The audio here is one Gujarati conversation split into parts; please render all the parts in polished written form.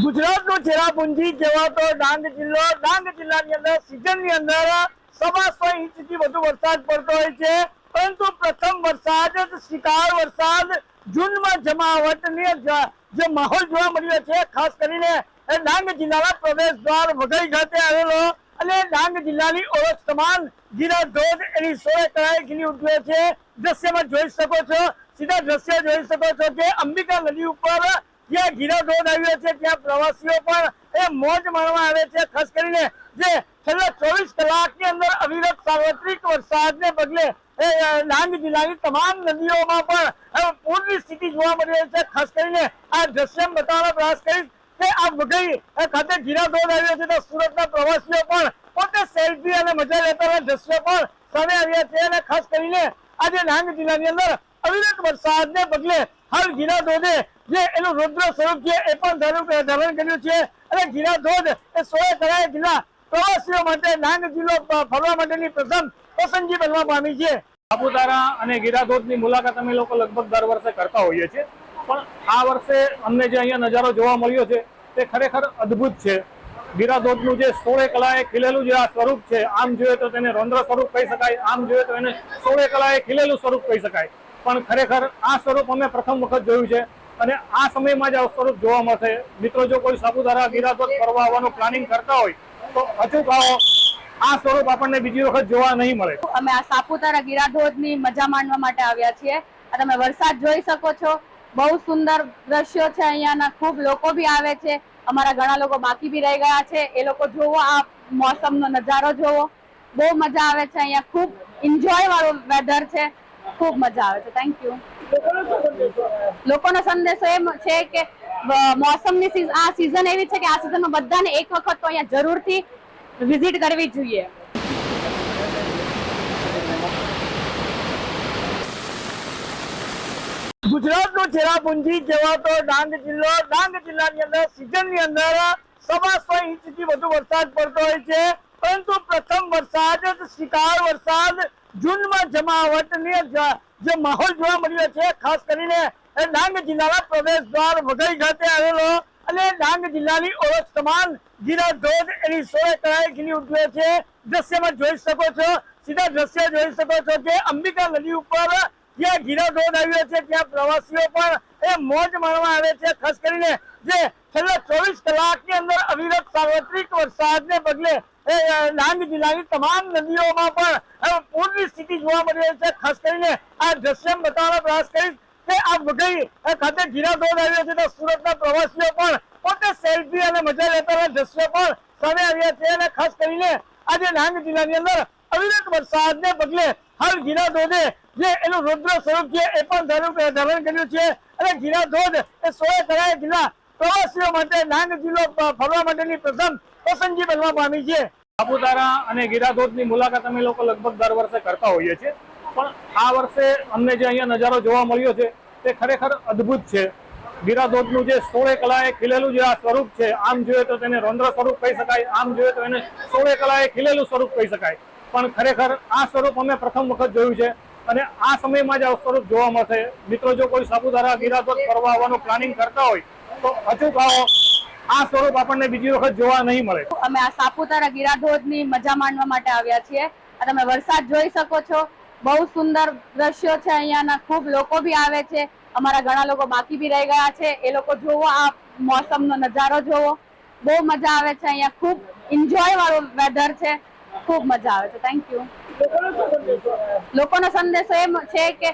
ગુજરાતનો ચેરાપુંજી કહેવાતો ડાંગ જિલ્લો, ડાંગ જિલ્લાની અંદર સિઝનની અંદર 125 ઇંચથી વધુ વરસાદ પડતો હોય છે, પરંતુ પ્રથમ વરસાદ શિકાર વરસાદ જૂનમાં જમાવટની જે માહોલ જોવા મળ્યો છે, ખાસ કરીને ડાંગ જિલ્લાના પ્રવેશ દ્વાર વઘઈ ખાતે આવેલો અને ડાંગ જિલ્લાની ઓળખ સમાન ગીરા ધોધ એની 100 કળાએ ખીલી ઉઠ્યો છે। દ્રશ્યમાં જોઈ શકો છો, સીધા દ્રશ્ય જોઈ શકો છો કે અંબિકા નદી ઉપર જ્યાં ગીરા ધોધ આવ્યો છે ત્યાં પ્રવાસીઓ પણ એ મોજ માણવા આવે છે। ખાસ કરીને જે છેલ્લા 24 કલાકની અંદર અવિરત સાર્વત્રિક વરસાદને પગલે ડાંગ જિલ્લાની તમામ નદીઓમાં પણ પૂરની સ્થિતિ જોવા મળી રહી છે। ખાસ કરીને આ દ્રશ્ય બતાવવાનો પ્રયાસ કરીશ કે આ વઘઈ ખાતે ગીરા ધોધ આવ્યો છે તો સુરતના પ્રવાસીઓ પણ પોતે સેલ્ફી અને મજા લેતા દ્રશ્યો પણ સામે આવ્યા છે। અને ખાસ કરીને આજે ડાંગ જિલ્લાની અંદર અવિરત વરસાદને પગલે હાલ ગીરા ધોધે જે એનું રુદ્ર સ્વરૂપ છે એ પણ ધારણ કર્યું છે અને ગીરા ધોધ એ 100 કળાએ જિલ્લા પ્રવાસીઓ માટે ડાંગ જિલ્લો ફરવા માટેની પ્રથમ પસંદગી બનવા પામી છે। સાપુતારા અને ગીરા ધોધની મુલાકાત અમે લોકો લગભગ દર વર્ષે કરતા હોઈએ છીએ, પણ આ વર્ષે અમને જે અહીંયા નજારો જોવા મળ્યો છે તે ખરેખર અદ્ભુત છે। ગીરા ધોધનું જે 100 કળાએ ખીલેલું જે આ સ્વરૂપ છે, આમ જોઈએ તો તેને રૌદ્ર સ્વરૂપ કહી શકાય, આમ જોઈએ તો એને 100 કળાએ ખીલેલું સ્વરૂપ કહી શકાય, પણ ખરેખર આ સ્વરૂપ અમે પ્રથમ વખત જોયું છે અને આ સમયમાં જ આ સ્વરૂપ જોવા મળશે। મિત્રો, જો કોઈ સાપુતારા ગીરા ધોધ ફરવા આવવાનું પ્લાનિંગ કરતા હોય તો અચૂક આવો, આ સ્વરૂપ આપણને બીજી વખત જોવા નહીં મળે। અમે આ સાપુતારા ગીરા ધોધની મજા માણવા માટે આવ્યા છીએ। તમે વરસાદ જોઈ શકો છો, બહુ સુંદર દ્રશ્યો છે અહીંયાના, ખૂબ લોકો બી આવે છે, અમારા ઘણા લોકો બાકી બી રહી ગયા છે, એ લોકો જોવો, આ મોસમનો નજારો જોવો, બહુ મજા આવે છે અહીંયા, ખૂબ એન્જોય વાળું વેધર છે, ખૂબ મજા આવે છે। Thank you. લોકોનો સંદેશો એમ છે કે મોસમની આ સિઝન એવી છે કે આ સિઝનમાં બધાને એક વખત તો અહીંયા જરૂરથી વિઝિટ કરવી જોઈએ। ગુજરાતનો ચેરાપુંજી કહેવાતો ડાંગ જિલ્લો, ડાંગ જિલ્લાની અંદર સિઝનની અંદર 125 ઇંચથી વધુ વરસાદ પડતો હોય છે, પરંતુ પ્રથમ વરસાદ શિકાર વરસાદ જૂનમાં જમાવટની જે માહોલ જોવા મળ્યો છે, ખાસ કરીને ડાંગ જિલ્લાના પ્રવેશ દ્વાર વઘઈ ખાતે આવેલો અને ડાંગ જિલ્લાની ઓળખ સમાન ગીરા ધોધ એની 100 કળાએ ખીલી ઉઠ્યો છે। દ્રશ્યમાં જોઈ શકો છો, સીધા દ્રશ્ય જોઈ શકો છો કે અંબિકા નદી ઉપર જ્યાં ગીરા ધોધ આવ્યો છે ત્યાં પ્રવાસીઓ પણ એ મોજ માણવા આવે છે। ખાસ કરીને જે છેલ્લા 24 કલાકની અંદર અવિરત સાર્વત્રિક વરસાદને પગલે ડાંગ જિલ્લાની તમામ નદીઓમાં પણ પૂરની સ્થિતિ જોવા મળી રહી છે। ખાસ કરીને આ દ્રશ્ય બતાવવાનો પ્રયાસ કરીશ કે આ વઘઈ ખાતે ગીરા ધોધ આવ્યો છે તો સુરતના પ્રવાસીઓ પણ પોતે સેલ્ફી અને મજા લેતા દ્રશ્યો પણ સામે આવ્યા છે। અને ખાસ કરીને આજે ડાંગ જિલ્લાની અંદર અવિરત વરસાદને પગલે હાલ ગીરા ધોધે જે એનું રુદ્ર સ્વરૂપ છે એ પણ ધારણ કર્યું છે અને ગીરા ધોધ એ 100 કળાએ જિલ્લા પ્રવાસીઓ માટે ડાંગ જિલ્લો ફરવા માટેની પ્રથમ પસંદગી બનવા પામી છે। સાપુતારા અને ગીરા ધોધની મુલાકાત અમે લોકો લગભગ દર વર્ષે કરતા હોઈએ છીએ, પણ આ વર્ષે અમને જે અહીંયા નજારો જોવા મળ્યો છે તે ખરેખર અદ્ભુત છે। ગીરા ધોધનું જે 100 કળાએ ખીલેલું જે આ સ્વરૂપ છે, આમ જોઈએ તો તેને રૌદ્ર સ્વરૂપ કહી શકાય, આમ જોઈએ તો એને 100 કળાએ ખીલેલું સ્વરૂપ કહી શકાય, પણ ખરેખર આ સ્વરૂપ અમે પ્રથમ વખત જોયું છે અને આ સમયમાં જ આ સ્વરૂપ જોવા મળશે। મિત્રો, જો કોઈ સાપુતારા ગીરા ધોધ ફરવા આવવાનું પ્લાનિંગ કરતા હોય તો અચૂક આવો, આ સ્વરૂપ આપણને બીજી વખત જોવા નહીં મળે। અમે આ સાપુતારા ગીરા ધોધની મજા માણવા માટે આવ્યા છીએ। તમે વરસાદ જોઈ શકો છો, બહુ સુંદર દ્રશ્યો છે અહીંયાના, ખૂબ લોકો બી આવે છે, અમારા ઘણા લોકો બાકી બી રહી ગયા છે, એ લોકો જોવો, આ મોસમનો નજારો જોવો, બહુ મજા આવે છે અહીંયા, ખૂબ એન્જોય વાળું વેધર છે, ખૂબ મજા આવે છે। Thank you. લોકોનો સંદેશો એમ છે કે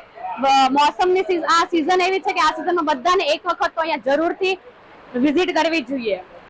મોસમની આ સિઝન એવી છે કે આ સિઝનમાં બધાને એક વખત તો અહીંયા જરૂરથી વિઝિટ કરવી જોઈએ।